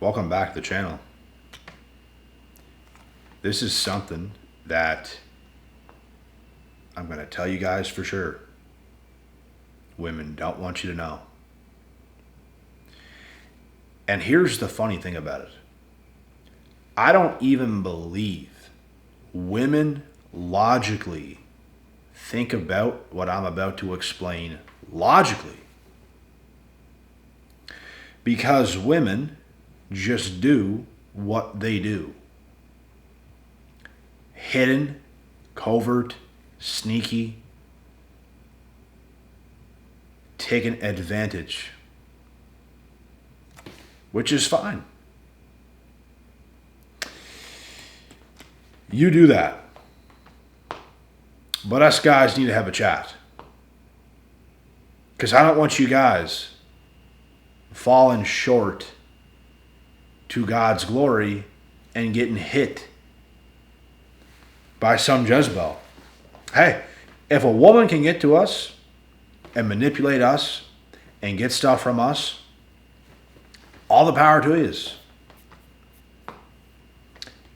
Welcome back to the channel. This is something that I'm going to tell you guys for sure. Women don't want you to know. And here's the funny thing about it. I don't even believe women logically think about what I'm about to explain logically. Because women just do what they do. Hidden, covert, sneaky, taken advantage, which is fine. You do that. But us guys need to have a chat. Because I don't want you guys falling short to God's glory and getting hit by some Jezebel. Hey, if a woman can get to us and manipulate us and get stuff from us, all the power to you.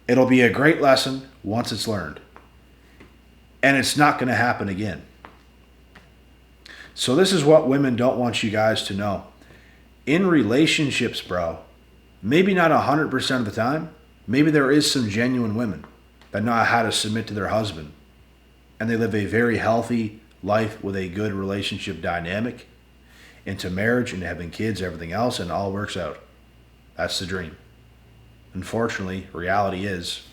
It'll be a great lesson once it's learned. And it's not going to happen again. So this is what women don't want you guys to know. In relationships, bro, maybe not 100% of the time, maybe there is some genuine women that know how to submit to their husband. And they live a very healthy life with a good relationship dynamic into marriage and having kids, everything else, and it all works out. That's the dream. Unfortunately, reality is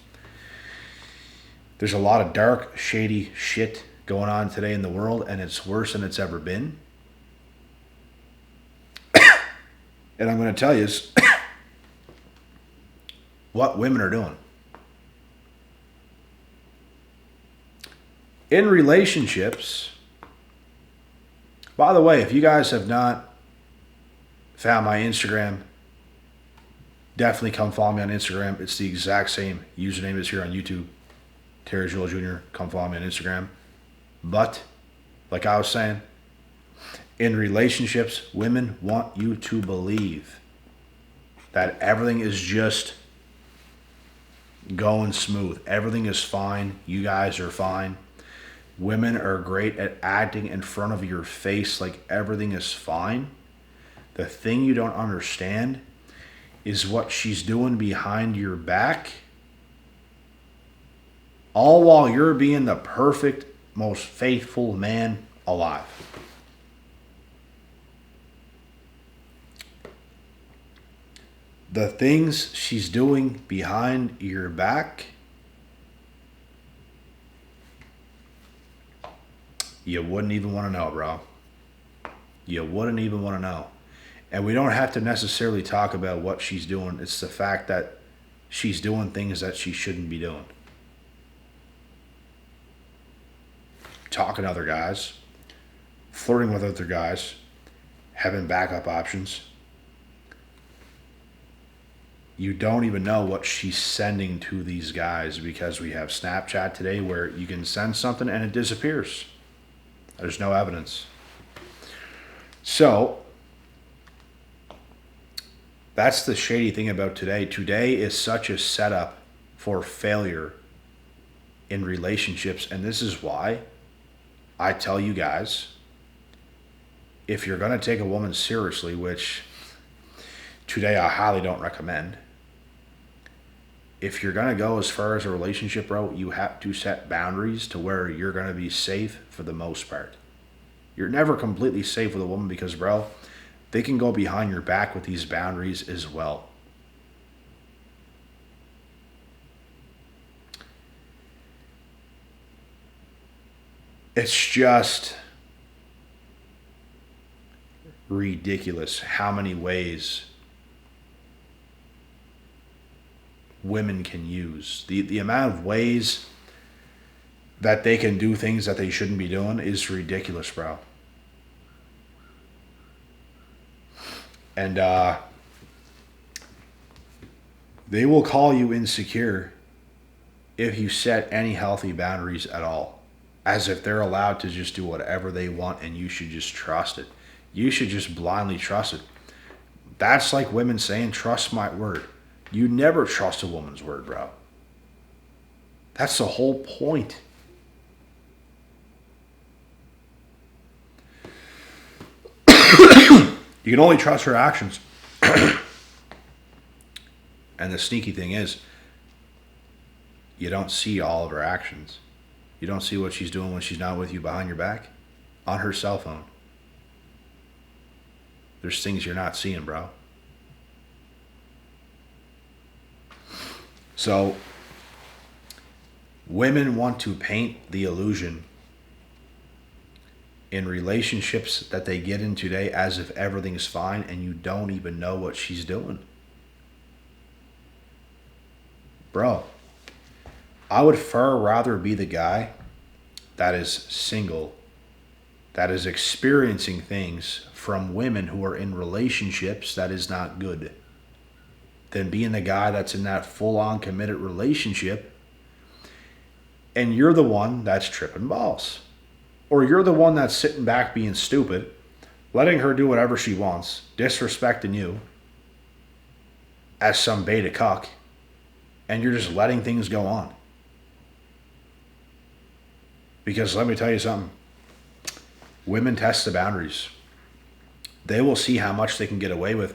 there's a lot of dark, shady shit going on today in the world, and it's worse than it's ever been. And I'm going to tell you what women are doing. In relationships, by the way, if you guys have not found my Instagram, definitely come follow me on Instagram. It's the exact same username as here on YouTube. Terry Joel Jr. Come follow me on Instagram. But, like I was saying, in relationships, women want you to believe that everything is just going smooth. Everything is fine. You guys are fine. Women are great at acting in front of your face like everything is fine. The thing you don't understand is what she's doing behind your back, all while you're being the perfect, most faithful man alive. The things she's doing behind your back, you wouldn't even want to know, bro. You wouldn't even want to know. And we don't have to necessarily talk about what she's doing. It's the fact that she's doing things that she shouldn't be doing. Talking to other guys, flirting with other guys, having backup options. You don't even know what she's sending to these guys because we have Snapchat today where you can send something and it disappears. There's no evidence. So, that's the shady thing about today. Today is such a setup for failure in relationships. And this is why I tell you guys, if you're going to take a woman seriously, which today I highly don't recommend, if you're going to go as far as a relationship, bro, you have to set boundaries to where you're going to be safe for the most part. You're never completely safe with a woman because, bro, they can go behind your back with these boundaries as well. It's just ridiculous how many ways women can use. The amount of ways that they can do things that they shouldn't be doing is ridiculous, bro. And they will call you insecure if you set any healthy boundaries at all. As if they're allowed to just do whatever they want and you should just trust it. You should just blindly trust it. That's like women saying, trust my word. You never trust a woman's word, bro. That's the whole point. You can only trust her actions. And the sneaky thing is, you don't see all of her actions. You don't see what she's doing when she's not with you behind your back on her cell phone. There's things you're not seeing, bro. So, women want to paint the illusion in relationships that they get in today as if everything's fine and you don't even know what she's doing. Bro, I would far rather be the guy that is single, that is experiencing things from women who are in relationships that is not good, than being the guy that's in that full-on committed relationship and you're the one that's tripping balls. Or you're the one that's sitting back being stupid, letting her do whatever she wants, disrespecting you as some beta cuck, and you're just letting things go on. Because let me tell you something. Women test the boundaries. They will see how much they can get away with.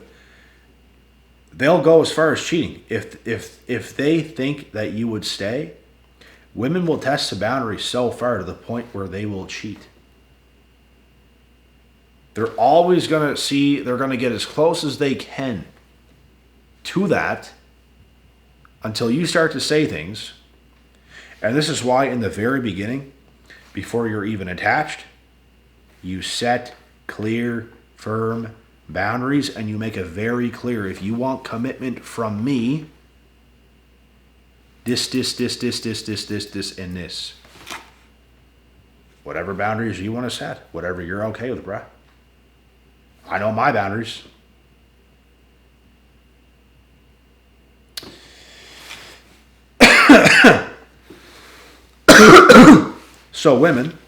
They'll go as far as cheating. If they think that you would stay, women will test the boundaries so far to the point where they will cheat. They're always going to see, they're going to get as close as they can to that until you start to say things. And this is why in the very beginning, before you're even attached, you set clear, firm boundaries and you make it very clear. If you want commitment from me, this, and this. Whatever boundaries you want to set, whatever you're okay with, bruh. I know my boundaries. So women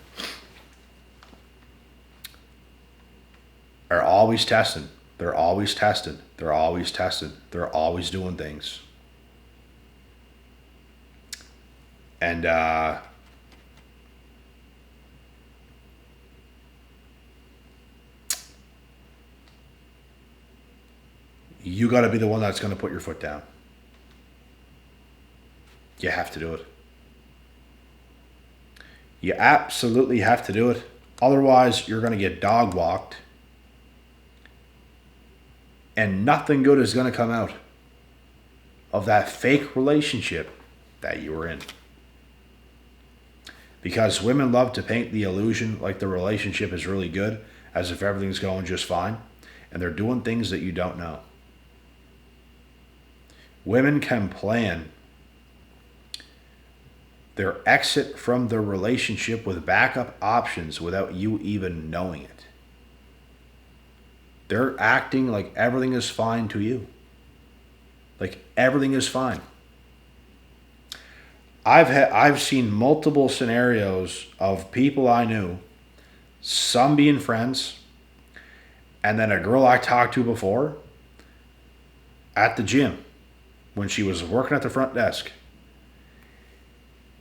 are always testing. They're always testing. They're always testing. They're always doing things. And you got to be the one that's going to put your foot down. You have to do it. You absolutely have to do it. Otherwise, you're going to get dog walked. And nothing good is going to come out of that fake relationship that you were in. Because women love to paint the illusion like the relationship is really good, as if everything's going just fine. And they're doing things that you don't know. Women can plan their exit from the relationship with backup options without you even knowing it. They're acting like everything is fine to you. Like everything is fine. I've seen multiple scenarios of people I knew, some being friends, and then a girl I talked to before at the gym when she was working at the front desk.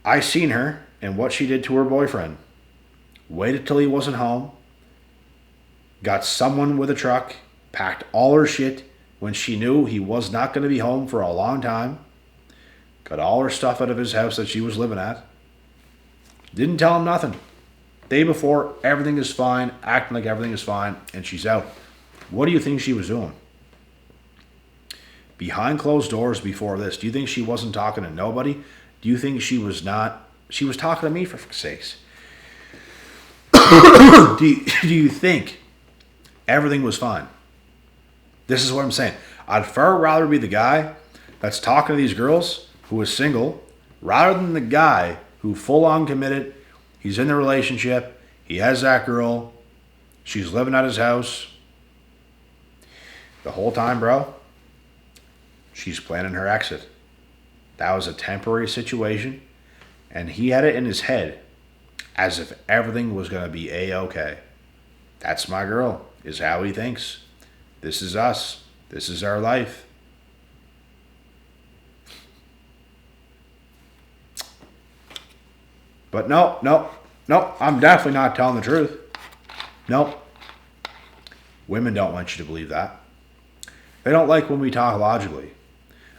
I seen her and what she did to her boyfriend. Waited till he wasn't home. Got someone with a truck. Packed all her shit when she knew he was not going to be home for a long time. Got all her stuff out of his house that she was living at. Didn't tell him nothing. Day before, everything is fine. Acting like everything is fine. And she's out. What do you think she was doing? Behind closed doors before this, do you think she wasn't talking to nobody? Do you think she was not? She was talking to me, for fuck's sakes. do you think everything was fine? This is what I'm saying. I'd far rather be the guy that's talking to these girls who is single rather than the guy who full on committed. He's in the relationship. He has that girl. She's living at his house. The whole time, bro, she's planning her exit. That was a temporary situation, and he had it in his head as if everything was going to be A-okay. That's my girl, is how he thinks. This is us. This is our life. But no, I'm definitely not telling the truth. No. Women don't want you to believe that. They don't like when we talk logically.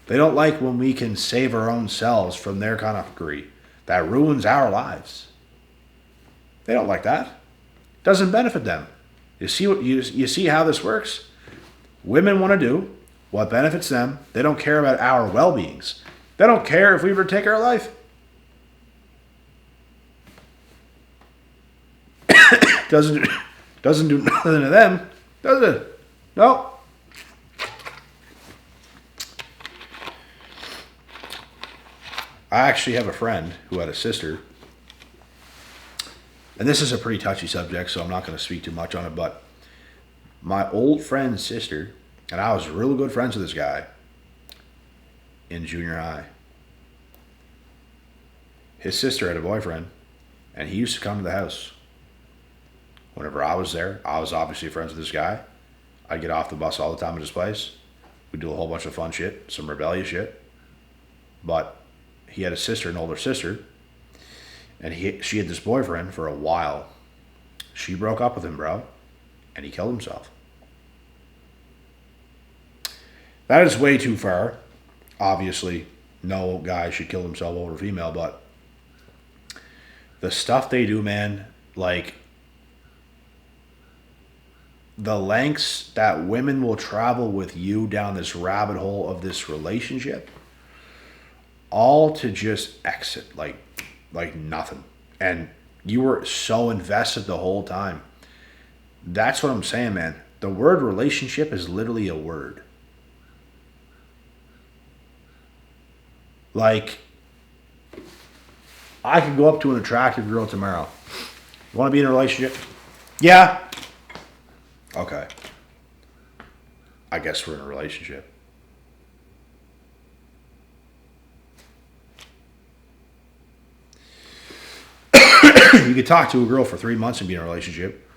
They don't like when we can save our own selves from their kind of greed. That ruins our lives. They don't like that. Doesn't benefit them. You see you see how this works? Women want to do what benefits them. They don't care about our well-beings. They don't care if we ever take our life. Doesn't do nothing to them, does it? No. I actually have a friend who had a sister, and this is a pretty touchy subject, so I'm not going to speak too much on it, but my old friend's sister, and I was really good friends with this guy in junior high. His sister had a boyfriend, and he used to come to the house. Whenever I was there, I was obviously friends with this guy. I'd get off the bus all the time at his place. We'd do a whole bunch of fun shit, some rebellious shit. But he had a sister, an older sister, and she had this boyfriend for a while. She broke up with him, bro, and he killed himself. That is way too far. Obviously, no guy should kill himself over a female, but the stuff they do, man, like the lengths that women will travel with you down this rabbit hole of this relationship, all to just exit like nothing. And you were so invested the whole time. That's what I'm saying, man. The word relationship is literally a word. Like, I could go up to an attractive girl tomorrow. You want to be in a relationship? Yeah. Okay. I guess we're in a relationship. You could talk to a girl for 3 months and be in a relationship.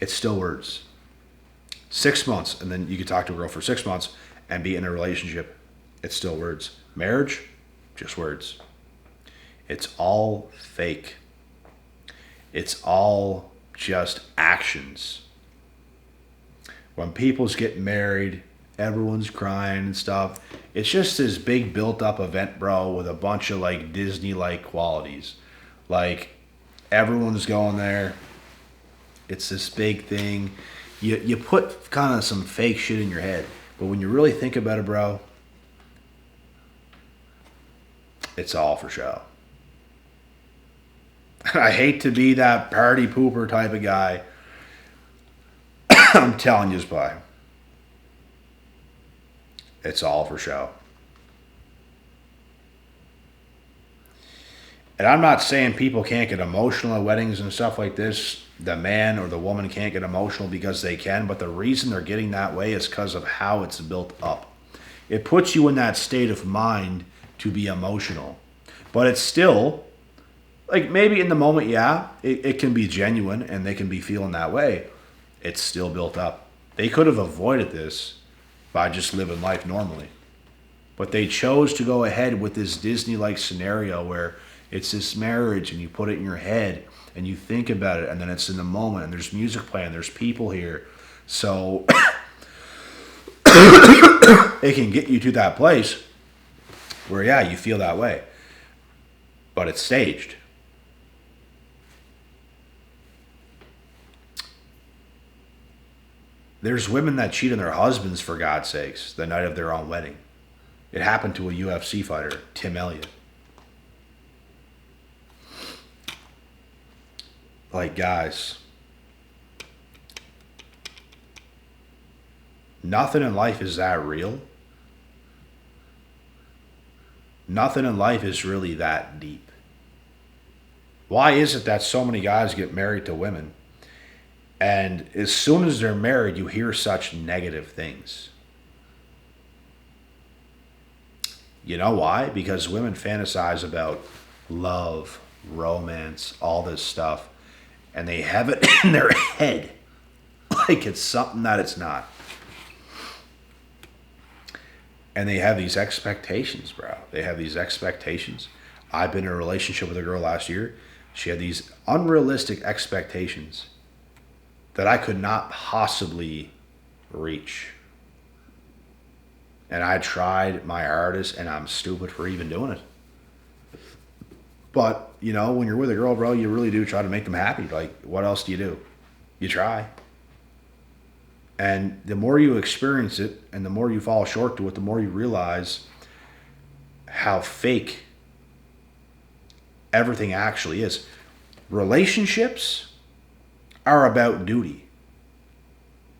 It's still words. 6 months, and then you could talk to a girl for 6 months and be in a relationship. It's still words. Marriage, just words. It's all fake. It's all just actions. When people's getting married, everyone's crying and stuff. It's just this big built-up event, bro, with a bunch of like Disney-like qualities. Like, everyone's going there. It's this big thing. You put kind of some fake shit in your head, but when you really think about it, bro, it's all for show. I hate to be that party pooper type of guy. I'm telling you, Spy. It's all for show. And I'm not saying people can't get emotional at weddings and stuff like this. The man or the woman can't get emotional because they can, but the reason they're getting that way is because of how it's built up. It puts you in that state of mind to be emotional. But it's still, like, maybe in the moment, yeah, it can be genuine and they can be feeling that way. It's still built up. They could have avoided this by just living life normally. But they chose to go ahead with this Disney-like scenario where it's this marriage and you put it in your head and you think about it and then it's in the moment and there's music playing, there's people here. So it can get you to that place where, yeah, you feel that way. But it's staged. There's women that cheat on their husbands, for God's sakes, the night of their own wedding. It happened to a UFC fighter, Tim Elliott. Like, guys, nothing in life is that real. Nothing in life is really that deep. Why is it that so many guys get married to women, and as soon as they're married, you hear such negative things? You know why? Because women fantasize about love, romance, all this stuff, and they have it in their head like it's something that it's not. And they have these expectations, bro. They have these expectations. I've been in a relationship with a girl last year. She had these unrealistic expectations that I could not possibly reach. And I tried my hardest, and I'm stupid for even doing it. But, you know, when you're with a girl, bro, you really do try to make them happy. Like, what else do? You try. And the more you experience it and the more you fall short to it, the more you realize how fake everything actually is. Relationships are about duty.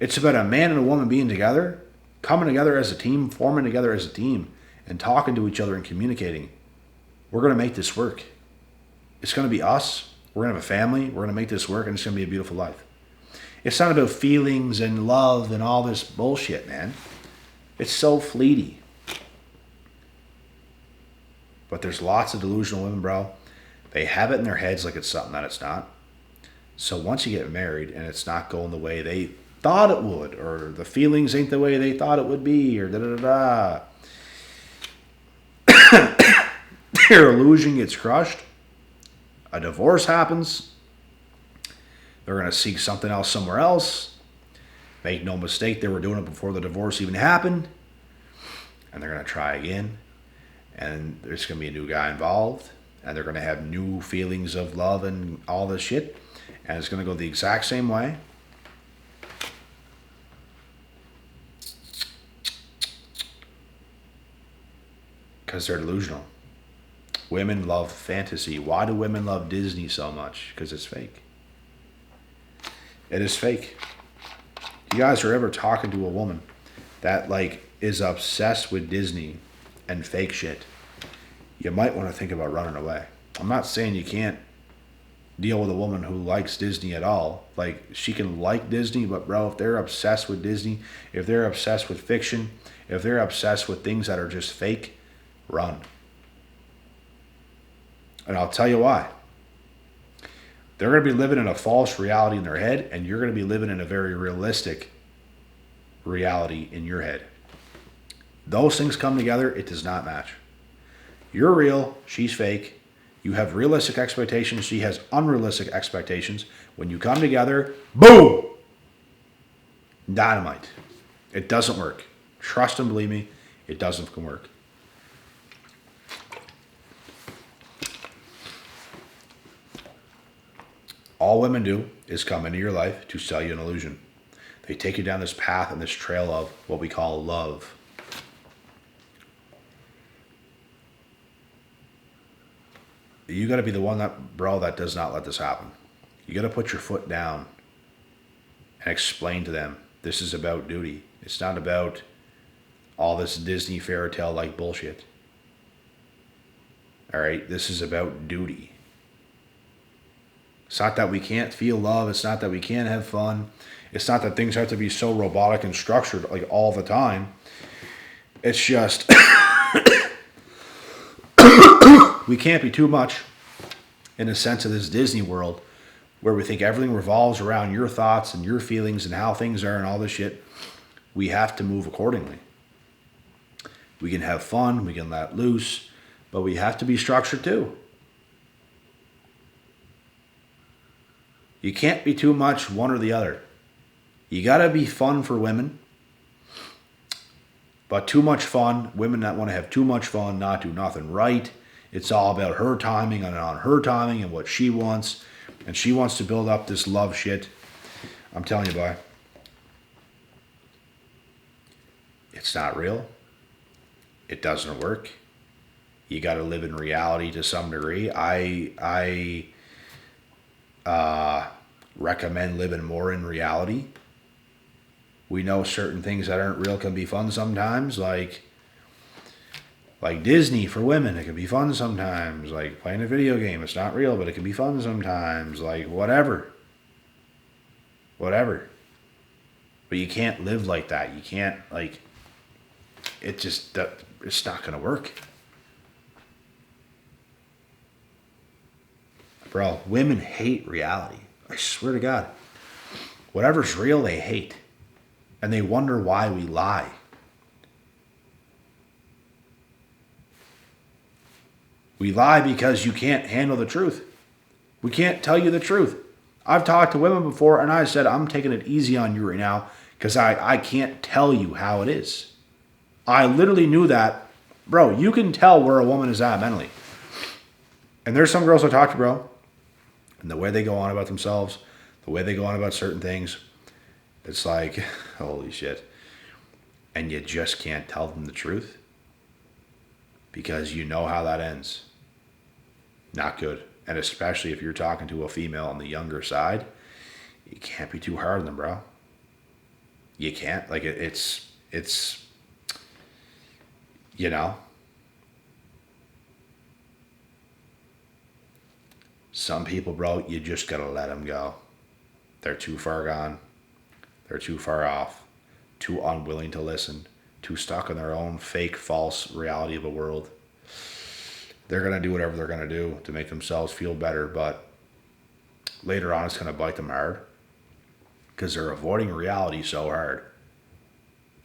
It's about a man and a woman being together, coming together as a team, forming together as a team, and talking to each other and communicating. We're going to make this work. It's going to be us. We're going to have a family. We're going to make this work, and it's going to be a beautiful life. It's not about feelings and love and all this bullshit, man. It's so fleety. But there's lots of delusional women, bro. They have it in their heads like it's something that it's not. So once you get married and it's not going the way they thought it would, or the feelings ain't the way they thought it would be, or da-da-da-da, their illusion gets crushed. A divorce happens. They're going to seek something else somewhere else. Make no mistake, they were doing it before the divorce even happened. And they're going to try again. And there's going to be a new guy involved. And they're going to have new feelings of love and all this shit. And it's going to go the exact same way. Because they're delusional. Women love fantasy. Why do women love Disney so much? Because it's fake. It is fake. You guys are ever talking to a woman that like is obsessed with Disney and fake shit, you might want to think about running away. I'm not saying you can't deal with a woman who likes Disney at all. Like, she can like Disney, but bro, if they're obsessed with Disney, if they're obsessed with fiction, if they're obsessed with things that are just fake, run. And I'll tell you why. They're going to be living in a false reality in their head, and you're going to be living in a very realistic reality in your head. Those things come together, it does not match. You're real, she's fake. You have realistic expectations, she has unrealistic expectations. When you come together, boom! Dynamite. It doesn't work. Trust and believe me, it doesn't work. All women do is come into your life to sell you an illusion. They take you down this path and this trail of what we call love. You got to be the one that does not let this happen. You got to put your foot down and explain to them, this is about duty. It's not about all this Disney fairy tale like bullshit. All right, this is about duty. It's not that we can't feel love. It's not that we can't have fun. It's not that things have to be so robotic and structured like all the time. It's just we can't be too much in a sense of this Disney world where we think everything revolves around your thoughts and your feelings and how things are and all this shit. We have to move accordingly. We can have fun, we can let loose, but we have to be structured too. You can't be too much one or the other. You gotta be fun for women, but too much fun, women that want to have too much fun, not do nothing right. It's all about her timing and on her timing and what she wants. And she wants to build up this love shit. I'm telling you, boy. It's not real. It doesn't work. You got to live in reality to some degree. I recommend living more in reality. We know certain things that aren't real can be fun sometimes, like Disney for women. It can be fun sometimes. Like playing a video game. It's not real, but it can be fun sometimes. Like whatever. But you can't live like that. You can't, like, it's not going to work. Bro, women hate reality. I swear to God. Whatever's real, they hate. And they wonder why we lie. We lie because you can't handle the truth. We can't tell you the truth. I've talked to women before and I said, I'm taking it easy on you right now because I can't tell you how it is. I literally knew that. Bro, you can tell where a woman is at mentally. And there's some girls I talk to, bro, and the way they go on about themselves, the way they go on about certain things, it's like, holy shit. And you just can't tell them the truth because you know how that ends. Not good. And especially if you're talking to a female on the younger side, you can't be too hard on them, bro. You can't. Like, it's you know. Some people, bro, you just gotta let them go. They're too far gone. They're too far off. Too unwilling to listen. Too stuck in their own fake, false reality of a world. They're going to do whatever they're going to do to make themselves feel better, but later on it's going to bite them hard because they're avoiding reality so hard.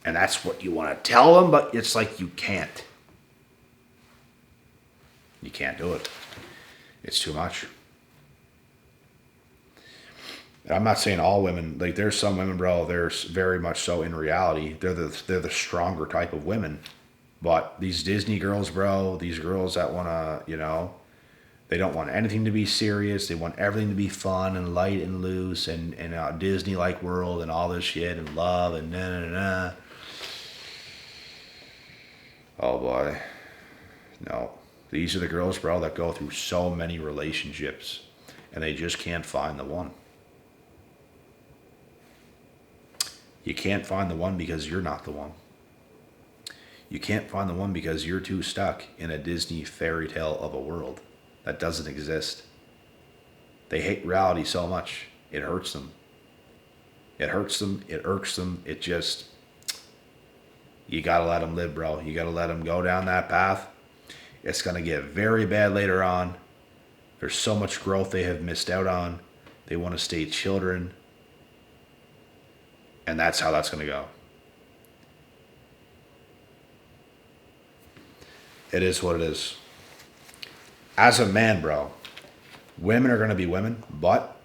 And that's what you want to tell them, but it's like you can't. You can't do it. It's too much. And I'm not saying all women, like there's some women, bro, they're very much so in reality. They're the stronger type of women. But these Disney girls, bro, these girls that want to, they don't want anything to be serious. They want everything to be fun and light and loose and a Disney-like world and all this shit and love and na. Oh, boy. No. These are the girls, bro, that go through so many relationships and they just can't find the one. You can't find the one because you're not the one. You can't find the one because you're too stuck in a Disney fairy tale of a world that doesn't exist. They hate reality so much. It hurts them. It hurts them. It irks them. It just, you got to let them live, bro. You got to let them go down that path. It's going to get very bad later on. There's so much growth they have missed out on. They want to stay children. And that's how that's going to go. It is what it is. As a man, bro, women are going to be women, but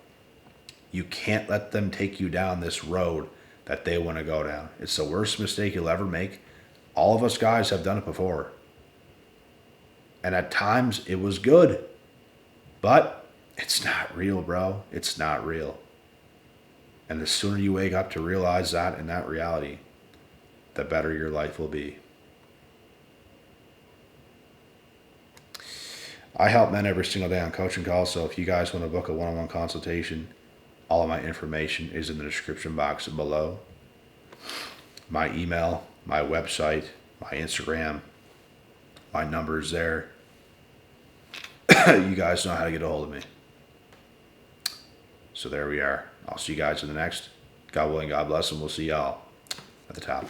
you can't let them take you down this road that they want to go down. It's the worst mistake you'll ever make. All of us guys have done it before. And at times it was good, but it's not real, bro. It's not real. And the sooner you wake up to realize that and that reality, the better your life will be. I help men every single day on coaching calls, so if you guys want to book a one-on-one consultation, all of my information is in the description box below. My email, my website, my Instagram, my number is there. You guys know how to get a hold of me. So there we are. I'll see you guys in the next. God willing, God bless, and we'll see y'all at the top.